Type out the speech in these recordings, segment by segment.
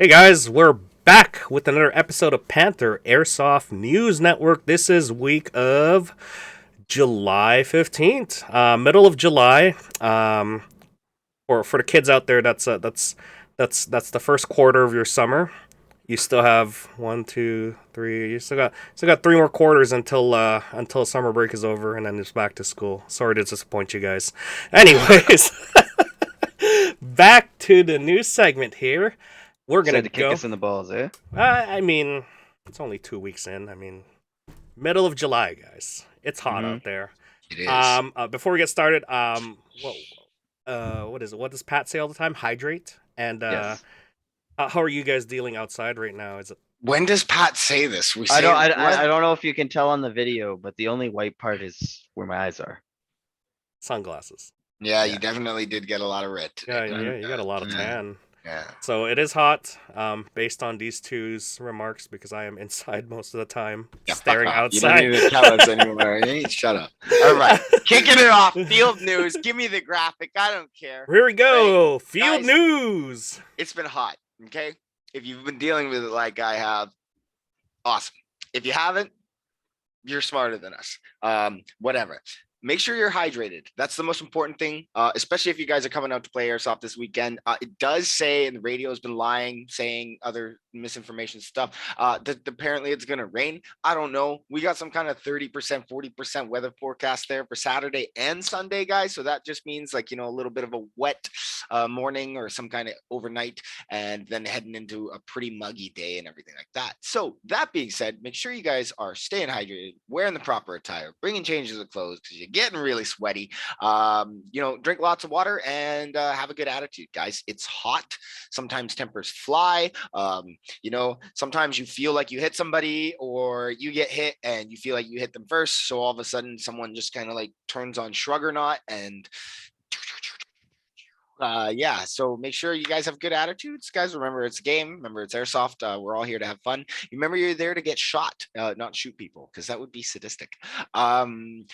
Hey guys, we're back with another episode of Panther Airsoft News Network. This is week of July 15th, middle of July. For the kids out there, that's the first quarter of your summer. You still have one, two, three. You still got three more quarters until summer break is over, and then it's back to school. Sorry to disappoint you guys. Anyways, back to the news segment here. We're gonna Said to kick go. us in the balls, eh? I mean, it's only 2 weeks in. I mean, middle of July, guys. It's hot Mm-hmm. out there. It is. Before we get started, what is it? What does Pat say all the time? Hydrate. And Yes. how are you guys dealing outside right now? Is it When does Pat say this? We I say don't. what? I don't know if you can tell on the video, but the only white part is where my eyes are. sunglasses? Yeah, you Yeah. definitely did get a lot of red Yeah, today. yeah, you got a lot of Mm, tan. yeah. So it is hot. Based on these two's remarks, because I am inside most of the time, Yeah, staring fuck off. You don't outside. need to tell us anymore. Eh? Shut up. All right. Kicking it off. Field news. Give me the graphic. I don't care. Here we go. Field Guys. news. It's been hot. Okay. If you've been dealing with it like I have, awesome. If you haven't, you're smarter than us. Whatever. Make sure you're hydrated. That's the most important thing, especially if you guys are coming out to play Airsoft this weekend. It does say, and the radio has been lying, saying other misinformation stuff, that apparently it's going to rain. I don't know. We got some kind of 30%, 40% weather forecast there for Saturday and Sunday, guys. So that just means a little bit of a wet morning or some kind of overnight, and then heading into a pretty muggy day and everything like that. So that being said, make sure you guys are staying hydrated, wearing the proper attire, bringing changes of clothes because you're getting really sweaty. Drink lots of water and have a good attitude, guys. It's hot. Sometimes tempers fly. Sometimes you feel like you hit somebody or you get hit and you feel like you hit them first. So all of a sudden someone just kind of turns on shrug or not and so make sure you guys have good attitudes, guys. Remember, it's a game. Remember, it's Airsoft. We're all here to have fun. Remember, you're there to get shot, not shoot people, because that would be sadistic. I mean,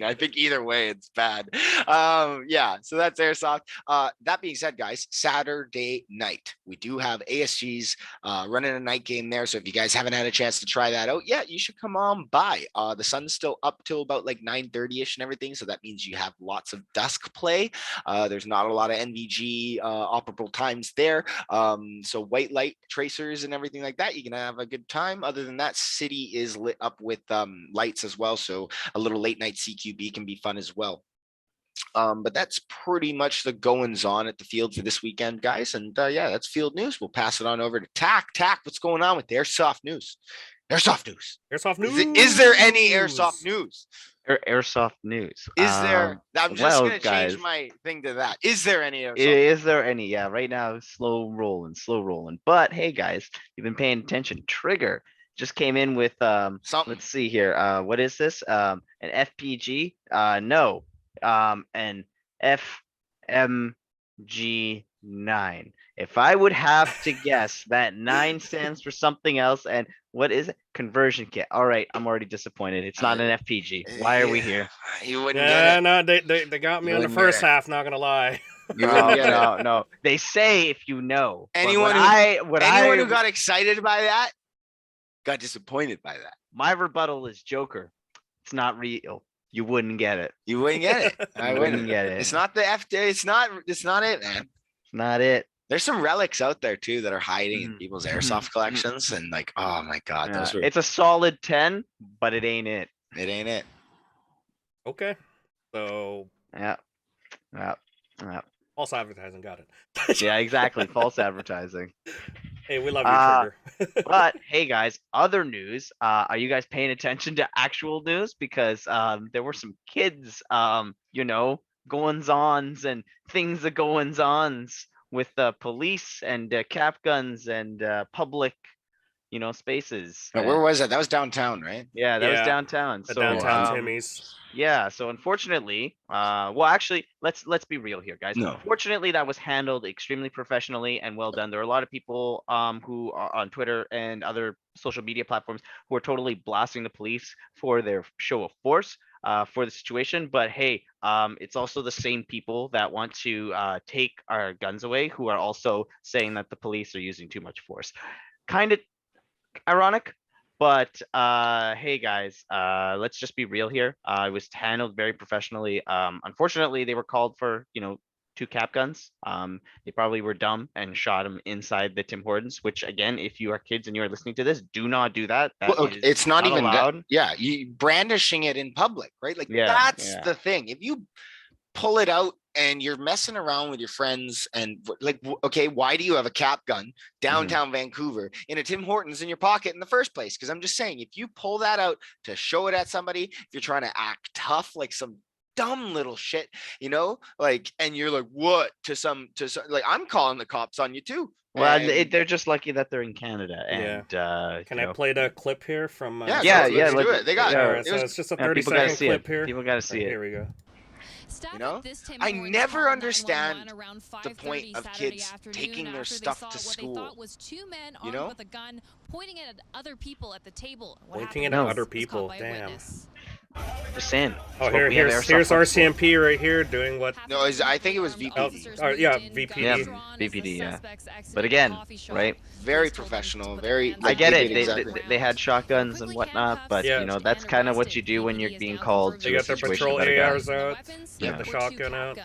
I think either way it's bad. So that's Airsoft. That being said, guys, Saturday night we do have ASGs running a night game there. So if you guys haven't had a chance to try that out yet, you should come on by. The sun's still up till about 9:30ish and everything, so that means you have lots of dusk play. There's not a lot of NVG operable times there. So white light tracers and everything like that, you can have a good time. Other than that, city is lit up with lights as well. So a little late night CQB can be fun as well. But that's pretty much the goings on at the field for this weekend, guys. And that's field news. We'll pass it on over to Tack. Tack, what's going on with the Airsoft news? Airsoft news. Airsoft news. Is there any Airsoft news? Airsoft news. Is there? I'm just well, gonna guys, change my thing to that. Is there any Airsoft? is there any? Yeah, right now, slow rolling. But hey, guys, you've been paying attention. Trigger just came in with Something. let's see here. What is this? An FPG? No. An FMG9. If I would have to guess, that 9 stands for something else. And what is it? Conversion kit. All right, I'm already disappointed. It's not an FPG. Why are we here? You wouldn't Yeah, get it. no, they got me You on the wouldn't first get it. half. Not gonna lie. You wouldn't get it. No. They say if you know. But Anyone what who got excited by that got disappointed by that. my rebuttal is Joker. It's not real. You wouldn't get it. You wouldn't get it. I You wouldn't get it. It's not the F. It's not it, man. It's not it. There's some relics out there too that are hiding in Mhm. people's Mhm. airsoft collections, and oh my god, Yeah, those were. it's a solid 10, but it ain't it. It ain't it. Okay, so Yeah. false advertising. Got it. Yeah, exactly. False advertising. Hey, we love you, Trigger. But hey guys, other news. Are you guys paying attention to actual news? Because there were some kids goings ons and things that goings ons with police and cap guns and public spaces. Where was that? That was downtown, right? Yeah, that was Yeah, downtown. the So downtown Timmy's. yeah, so unfortunately, well, actually, let's be real here, guys. No. Fortunately, that was handled extremely professionally and well done. There are a lot of people who are on Twitter and other social media platforms who are totally blasting the police for their show of force for the situation. But hey, it's also the same people that want to take our guns away who are also saying that the police are using too much force. Kind of ironic, but hey guys, let's just be real here. It was handled very professionally. Unfortunately, they were called for, 2 cap guns. They probably were dumb and shot them inside the Tim Hortons, which again, if you are kids and you are listening to this, do not do that. That Well, is it's not even allowed. yeah, you brandishing it in public, right? Like Yeah, that's yeah. the thing. If you pull it out and you're messing around with your friends and like, okay, why do you have a cap gun downtown Vancouver in a Tim Hortons in your pocket in the first place? Because I'm just saying, if you pull that out to show it at somebody, if you're trying to act tough, like some dumb little shit, like, and you're like, what to some, like, I'm calling the cops on you too. Well, And they're just lucky that they're in Canada. Yeah. And Can I play the clip here from? Yeah, Yeah, let's yeah, do let's- it. They got yeah. All right, it so was, it's just a yeah, people gotta 30-second see clip it. here. People gotta see it. Here we go. I never understand the point of kids taking their stuff to school. Was 2 men You armed know? with a gun pointing it at other people at the table. What Pointing happened it at was other was caught people, by a damn. witness. Just saying. Oh, Smoke, we have here's airsoft on school. RCMP right here doing what? No, I think it was VPD. Oh, yeah, VPD. Yeah, VPD, yeah. But again, right? Very professional, very. I like, get they it. did exactly. They had shotguns and whatnot, but Yeah. that's kind of what you do when you're being called They to a got their situation patrol about a gun. ARs out. They Yeah. got the shotgun out.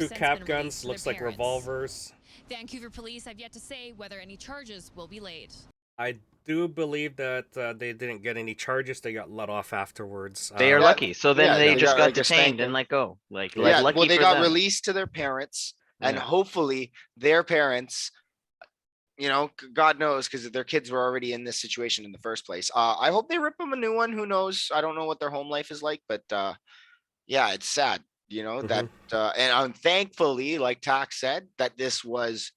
2 cap guns, looks like revolvers. Vancouver police have yet to say whether any charges will be laid. I do believe that they didn't get any charges. They got let off afterwards. They are Yeah, lucky. So then yeah, they they just got, got like, a detained spanking. and let go. Like Yeah, lucky well, they for got them. released to their parents, and Yeah. hopefully their parents, God knows, because their kids were already in this situation in the first place. I hope they rip them a new one. Who knows? I don't know what their home life is like, but yeah, it's sad, that, and thankfully, like Tax said, that this was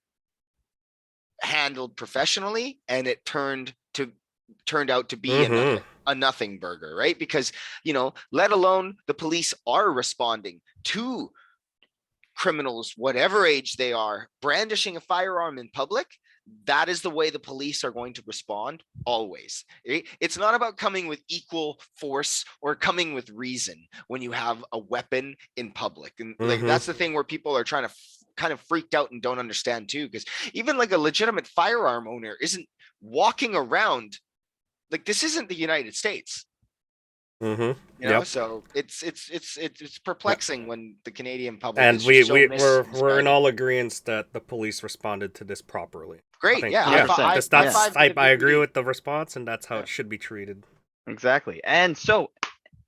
handled professionally, and it turned out to be a nothing burger, right? Because let alone the police are responding to criminals, whatever age they are, brandishing a firearm in public. That is the way the police are going to respond always. It's not about coming with equal force or coming with reason when you have a weapon in public. And like, that's the thing where people are trying to kind of freaked out and don't understand too, because even like a legitimate firearm owner isn't walking around like, this isn't the United States. So it's perplexing when the Canadian public And is just so we're misguided. in all agreement that the police responded to this properly. Great, yeah. I agree with the response, and that's how it should be treated. Exactly. And so,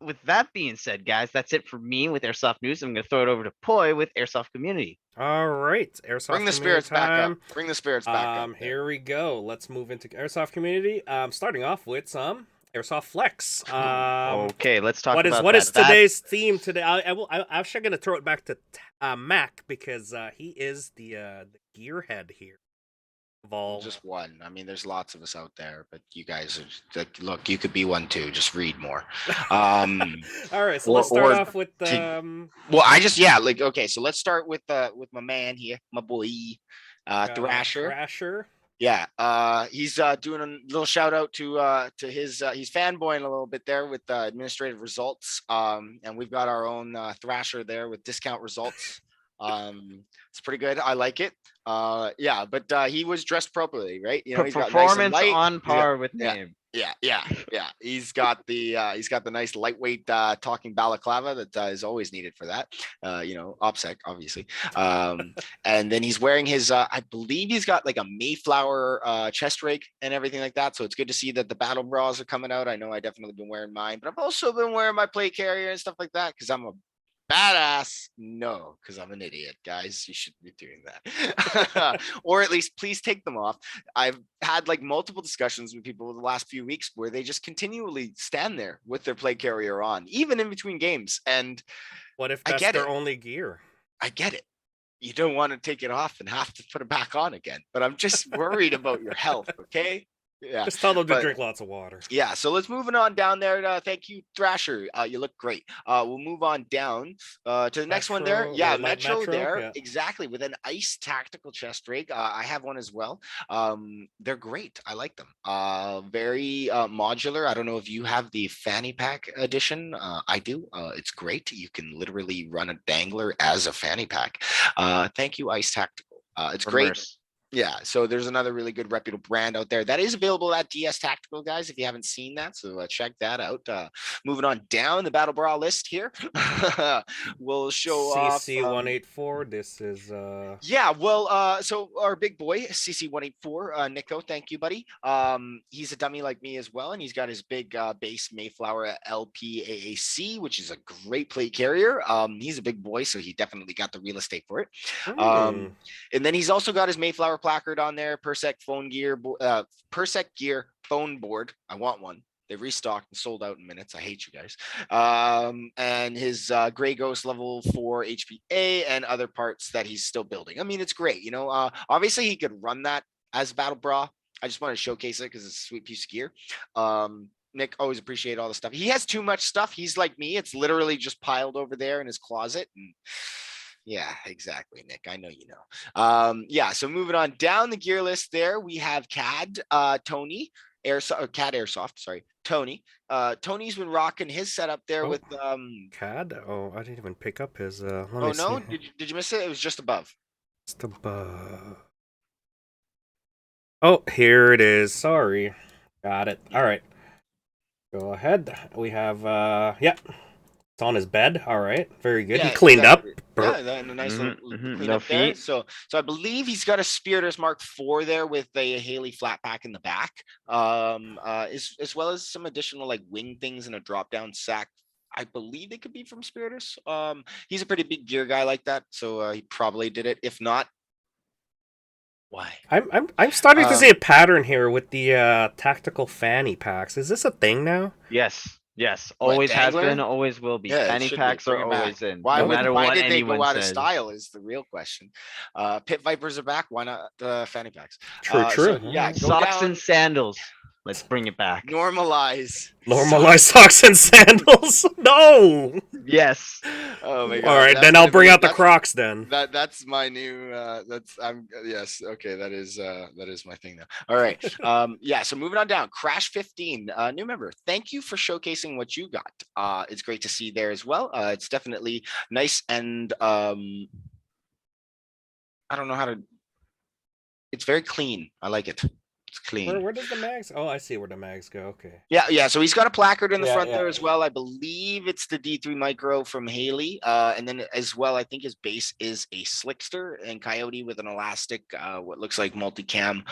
with that being said, guys, that's it for me with Airsoft News. I'm going to throw it over to Poi with Airsoft Community. All right, Airsoft Bring the Community spirits back time. up. Bring the spirits back up. Here we go. Let's move into Airsoft Community. Starting off with some Airsoft Flex. Okay, let's talk about what that. is today's theme today? I'm actually going to throw it back to Mac, because he is the gearhead here. Just one. I mean, there's lots of us out there, but you guys are like, look, you could be one too. Just read more. All right, so let's start off with well, okay, so let's start with my man here, my boy, Thrasher. Thrasher. Yeah, he's doing a little shout out to his he's fanboying a little bit there with administrative results. And we've got our own Thrasher there with discount results. It's pretty good. I like it. Yeah, but he was dressed appropriately, right? He's got performance nice on par with name. Yeah. He's got the nice lightweight talking balaclava that is always needed for that. OPSEC, obviously. And then he's wearing his I believe he's got like a Mayflower chest rig and everything like that. So it's good to see that the battle bras are coming out. I know I definitely been wearing mine, but I've also been wearing my plate carrier and stuff like that because I'm a badass. No, because I'm an idiot, guys. You shouldn't be doing that. Or at least please take them off. I've had like multiple discussions with people the last few weeks where they just continually stand there with their plate carrier on, even in between games. And what if that's their only gear? I get it. You don't want to take it off and have to put it back on again. But I'm just worried about your health, okay? Yeah. Just tell them to But- drink lots of water. Yeah, so let's move on down there. Thank you, Thrasher. You look great. We'll move on down to the next one there. Metro, Yeah, Light Metro, Metro, there. yeah. Exactly, with an ice tactical chest rig. I have one as well. They're great. I like them. Very modular. I don't know if you have the fanny pack edition. I do. It's great. You can literally run a dangler as a fanny pack. Thank you, Ice Tactical. It's great. Reverse. Yeah, so there's another really good reputable brand out there that is available at DS Tactical, guys, if you haven't seen that. So check that out. Moving on down the Battle Bra list here, we'll show off. CC184. This is Yeah, well, so our big boy, CC184, Nico, thank you, buddy. He's a dummy like me as well, and he's got his big base Mayflower LPAAC, which is a great plate carrier. He's a big boy, so he definitely got the real estate for it. And then he's also got his Mayflower placard on there, Persec Persec gear phone board. I want one. They restocked and sold out in minutes. I hate you guys. And his Grey Ghost level 4 HPA and other parts that he's still building. I mean, it's great. You know, obviously he could run that as Battle Bra. I just want to showcase it because it's a sweet piece of gear. Nick, always appreciate all the stuff. He has too much stuff. He's like me. It's literally just piled over there in his closet. And yeah, exactly, Nick. I know you know. Yeah, so moving on down the gear list there, we have CAD, Tony, CAD Airsoft, sorry, Tony. Tony's been rocking his setup there with CAD. Oh, I didn't even pick up his. Let oh me no, see. did you miss it? It was just above. Just above. Oh, here it is. Sorry, got it. All right, go ahead. We have yeah. It's on his bed. All right, very good. Yeah, He cleaned exactly. up. Yeah, a nice little No cleanup there. feet. So I believe he's got a Spiritus Mark IV there with a Haley flat pack in the back, as well as some additional like wing things and a drop down sack. I believe it could be from Spiritus. He's a pretty big gear guy like that, so he probably did it. If not, why? I'm starting to see a pattern here with the tactical fanny packs. Is this a thing now? Yes, What, always has dangler? been, always will be. Yeah, it Fanny should be. packs are Bring it back. always in, Why no would- matter why what did they anyone go out says. of style is the real question. Pit Vipers are back. Why not the fanny packs? True. So, yeah, go Socks down, and sandals. Let's bring it back. normalize. Normalize socks and sandals. No. Yes. Oh my god. All right, that's then I'll gonna bring be- out the that's- Crocs then. That's my new yes, okay, that is my thing now. All right. Yeah, so moving on down, Crash 15, new member. Thank you for showcasing what you got. It's great to see there as well. It's definitely nice and I don't know how to, it's very clean. I like it. It's clean. Where does the mags? Oh, I see where the mags go. Okay. Yeah. So he's got a placard in the Yeah, front yeah. there as well. I believe it's the D3 Micro from Haley. And then as well, I think his base is a Slickster and Coyote with an elastic, what looks like multicam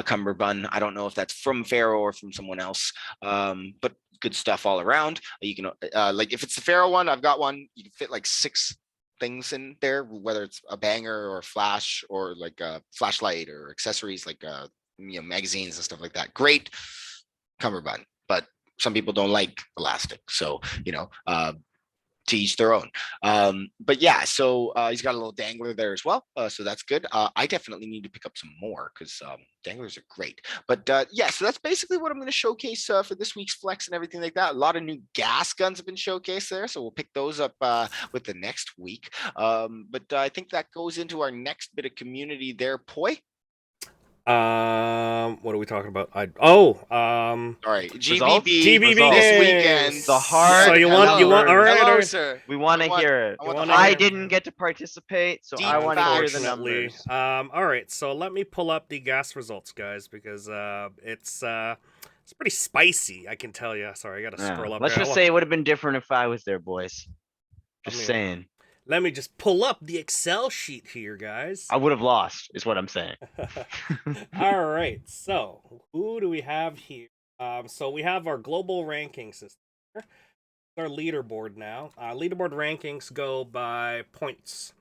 cummerbund. I don't know if that's from Pharaoh or from someone else. But good stuff all around. You can like if it's the Pharaoh one, I've got one. You can fit like 6 things in there, whether it's a banger or a flash or like a flashlight or accessories like magazines and stuff like that. Great cummerbund, but some people don't like elastic, so to each their own. But yeah, so he's got a little dangler there as well, so that's good. I definitely need to pick up some more because danglers are great. But yeah, so that's basically what I'm going to showcase for this week's flex and everything like that. A lot of new gas guns have been showcased there, so we'll pick those up with the next week. But I think that goes into our next bit of community there, Poi. What are we talking about? All right, Results? GBB Results. this games. weekend. The hard So you want Hello. all right, Hello, all right. sir. We want to I want- hear it. I want the the I hard- didn't get to participate, so Deep I want to hear the facts. Unfortunately. numbers. All right, so let me pull up the gas results, guys, because it's pretty spicy, I can tell you. Sorry, I gotta Yeah. scroll up. Let's here. just say it would have been different if I was there, boys. Just I mean, saying. Let me just pull up the Excel sheet here, guys. I would have lost, is what I'm saying. All right, so who do we have here? So we have our global ranking system here. Our leaderboard now. Leaderboard rankings go by points,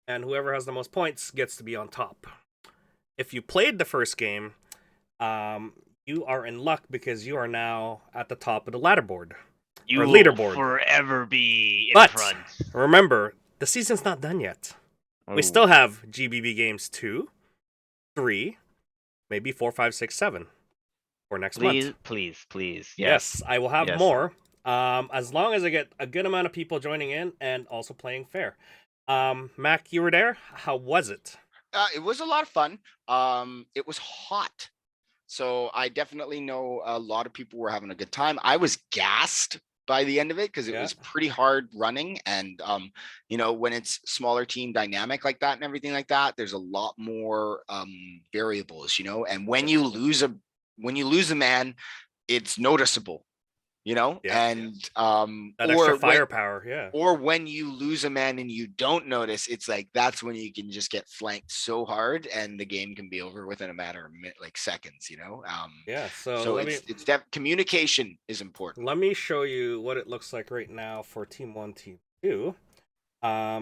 and whoever has the most points gets to be on top. If you played the first game, you are in luck because you are now at the top of the ladder board. You Or will leaderboard. forever be in But front. remember, the season's not done yet. We still have GBB games 2, 3, maybe 4, 5, 6, 7. for next Please, month. please. Yes, I will have Yes. more. As long as I get a good amount of people joining in and also playing fair. Mac, you were there. How was it? It was a lot of fun. It was hot. So I definitely know a lot of people were having a good time. I was gassed by the end of it because it Yeah. was pretty hard running. And when it's smaller team dynamic like that and everything like that, there's a lot more variables, and when you lose a man, it's noticeable, Yeah. and That extra firepower, yeah. or when you lose a man and you don't notice, it's like that's when you can just get flanked so hard and the game can be over within a matter of like seconds, Yeah, so so let me it's that communication is important. let me show you what it looks like right now for Team 1, Team 2.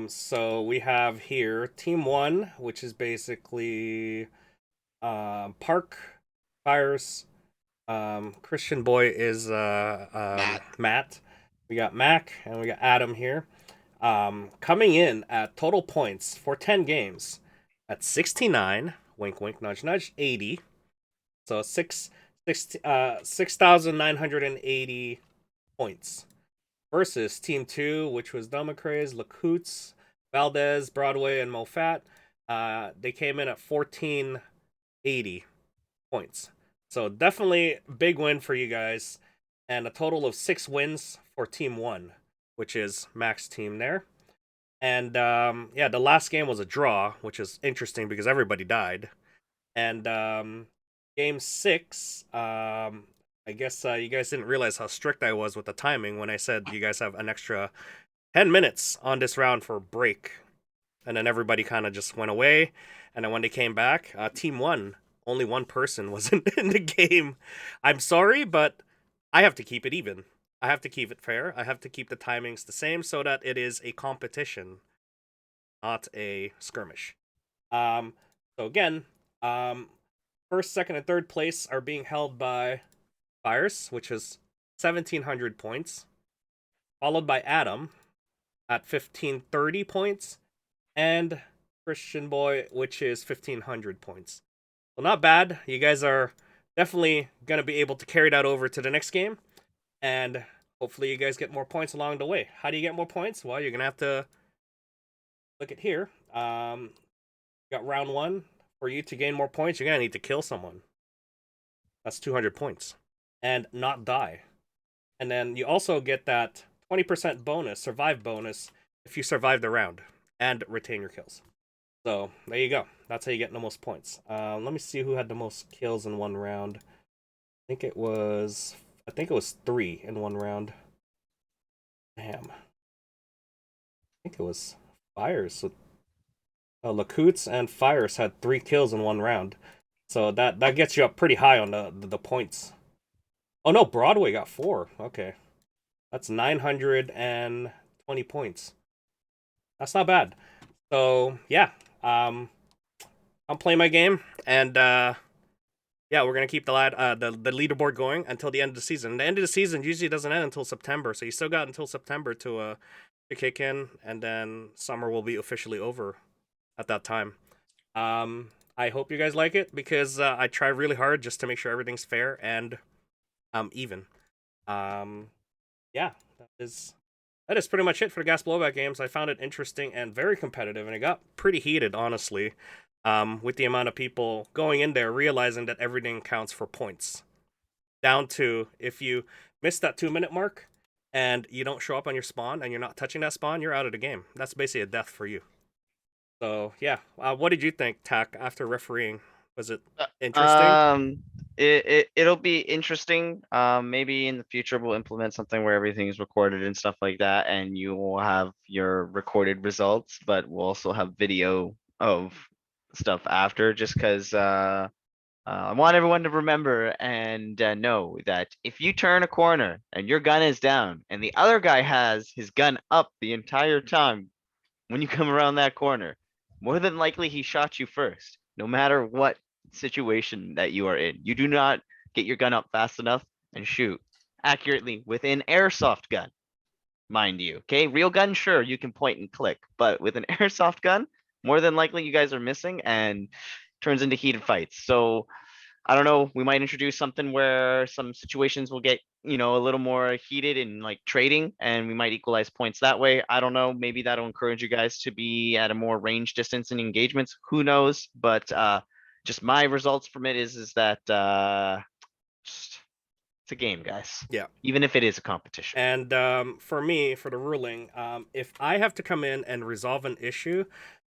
So we have here Team 1, which is basically Park, Fires, Christian Boy is Matt. We got Mac and we got Adam here. Coming in at total points for 10 games at 69, wink wink nudge nudge, 80. So 6,980 points versus Team 2, which was Domacraze, Lacoots, Valdez, Broadway, and Mofat. They came in at 1,480 points. So definitely big win for you guys. And a total of 6 wins for Team 1, which is Mac's team there. And the last game was a draw, which is interesting because everybody died. And game 6, I guess you guys didn't realize how strict I was with the timing when I said you guys have an extra 10 minutes on this round for break. And then everybody kind of just went away. And then when they came back, Team 1, only one person was in the game. I'm sorry, but I have to keep it even. I have to keep it fair. I have to keep the timings the same so that it is a competition, not a skirmish. So again, first, second, and third place are being held by Fires, which is 1,700 points, followed by Adam at 1,530 points, and Christian Boy, which is 1,500 points. Well, not bad. You guys are definitely going to be able to carry that over to the next game. And hopefully you guys get more points along the way. How do you get more points? Well, you're going to have to look at here. You got round 1. For you to gain more points, you're going to need to kill someone. That's 200 points. And not die. And then you also get that 20% bonus, survive bonus, if you survive the round and retain your kills. So there you go. That's how you get the most points. Let me see who had the most kills in one round. I think it was 3 in one round. Damn. I think it was Fires. So Lacoots and Fires had 3 kills in one round. So that gets you up pretty high on the points. Oh no, Broadway got 4. Okay. That's 920 points. That's not bad. So yeah, I'm playing my game, and we're gonna keep the leaderboard going until the end of the season. The end of the season usually doesn't end until September, so you still got until September to kick in, and then summer will be officially over at that time. I hope you guys like it because I try really hard just to make sure everything's fair and even. That is pretty much it for the gas blowback games. I found it interesting and very competitive, and it got pretty heated, honestly, with the amount of people going in there realizing that everything counts for points. Down to if you miss that 2-minute mark and you don't show up on your spawn and you're not touching that spawn, you're out of the game. That's basically a death for you. So, yeah. What did you think, Tak, after refereeing? Was it interesting? It'll be interesting. Maybe in the future we'll implement something where everything is recorded and stuff like that, and you will have your recorded results, but we'll also have video of stuff after, just because I want everyone to remember and know that if you turn a corner and your gun is down and the other guy has his gun up the entire time when you come around that corner, more than likely he shot you first, no matter what situation that you are in. You do not get your gun up fast enough and shoot accurately with an airsoft gun, mind you. Okay, real gun, sure, you can point and click, but with an airsoft gun, more than likely you guys are missing and turns into heated fights. So I don't know, we might introduce something where some situations will get, a little more heated in like trading, and we might equalize points that way. I don't know. Maybe that'll encourage you guys to be at a more range distance in engagements. Who knows? But just my results from it is that just, it's a game, guys. Yeah. Even if it is a competition. And for me, for the ruling, if I have to come in and resolve an issue,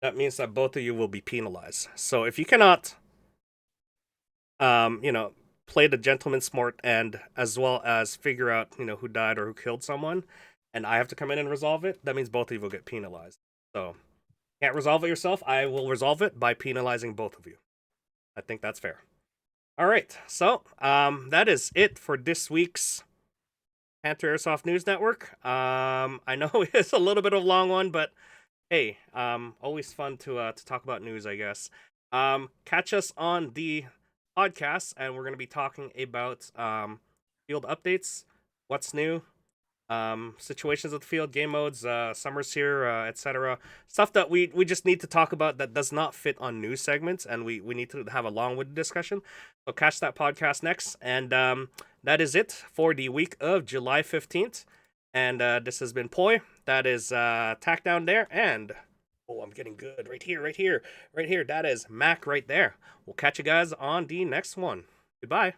that means that both of you will be penalized. So if you cannot, play the gentleman sport and as well as figure out, who died or who killed someone, and I have to come in and resolve it, that means both of you will get penalized. So can't resolve it yourself, I will resolve it by penalizing both of you. I think that's fair. All right, so that is it for this week's Panther Airsoft News Network. I know it's a little bit of a long one, but hey, always fun to talk about news, I guess. Catch us on the podcast, and we're going to be talking about field updates, what's new, situations of the field, game modes, summers here, etc. Stuff that we just need to talk about that does not fit on news segments, and we need to have a long-winded discussion. So catch that podcast next, and that is it for the week of July 15th. And this has been Poi. That is Tack down there, and oh, I'm getting good right here. That is Mac right there. We'll catch you guys on the next one. Goodbye.